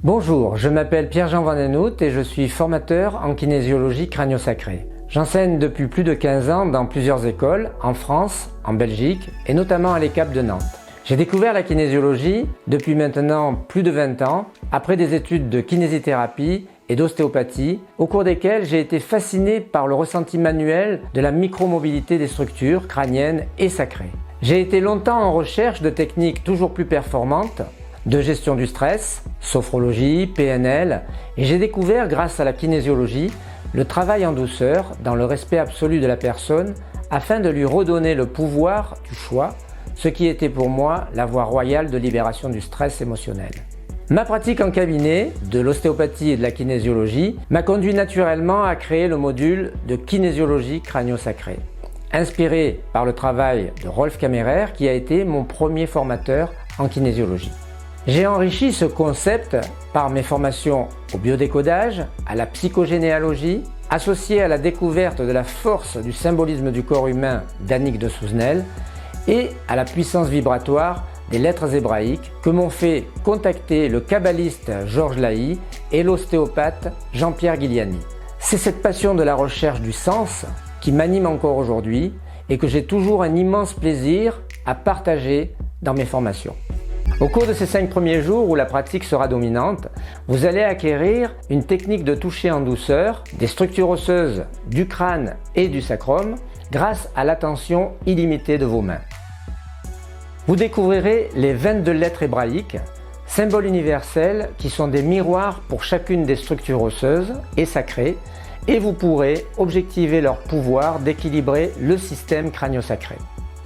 Bonjour, je m'appelle Pierre-Jean Van Den Hout et je suis formateur en kinésiologie crânio-sacrée. J'enseigne depuis plus de 15 ans dans plusieurs écoles, en France, en Belgique et notamment à l'ECAP de Nantes. J'ai découvert la kinésiologie depuis maintenant plus de 20 ans, après des études de kinésithérapie et d'ostéopathie, au cours desquelles j'ai été fasciné par le ressenti manuel de la micromobilité des structures crâniennes et sacrées. J'ai été longtemps en recherche de techniques toujours plus performantes, de gestion du stress, sophrologie, PNL, et j'ai découvert grâce à la kinésiologie le travail en douceur dans le respect absolu de la personne afin de lui redonner le pouvoir du choix, ce qui était pour moi la voie royale de libération du stress émotionnel. Ma pratique en cabinet, de l'ostéopathie et de la kinésiologie, m'a conduit naturellement à créer le module de kinésiologie crânio-sacrée, inspiré par le travail de Rolf Kammerer qui a été mon premier formateur en kinésiologie. J'ai enrichi ce concept par mes formations au biodécodage, à la psychogénéalogie, associées à la découverte de la force du symbolisme du corps humain d'Annick de Souzenel et à la puissance vibratoire des lettres hébraïques que m'ont fait contacter le kabbaliste Georges Lahy et l'ostéopathe Jean-Pierre Guiliani. C'est cette passion de la recherche du sens qui m'anime encore aujourd'hui et que j'ai toujours un immense plaisir à partager dans mes formations. Au cours de ces 5 premiers jours où la pratique sera dominante, vous allez acquérir une technique de toucher en douceur des structures osseuses du crâne et du sacrum grâce à l'attention illimitée de vos mains. Vous découvrirez les 22 lettres hébraïques, symboles universels qui sont des miroirs pour chacune des structures osseuses et sacrées, et vous pourrez objectiver leur pouvoir d'équilibrer le système crânio-sacré.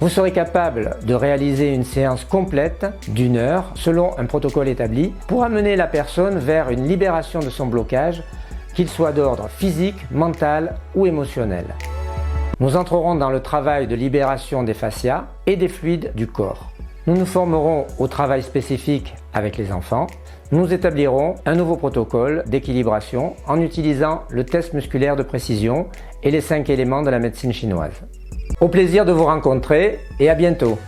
Vous serez capable de réaliser une séance complète d'1 heure selon un protocole établi pour amener la personne vers une libération de son blocage, qu'il soit d'ordre physique, mental ou émotionnel. Nous entrerons dans le travail de libération des fascias et des fluides du corps. Nous nous formerons au travail spécifique avec les enfants. Nous établirons un nouveau protocole d'équilibration en utilisant le test musculaire de précision et les 5 éléments de la médecine chinoise. Au plaisir de vous rencontrer et à bientôt.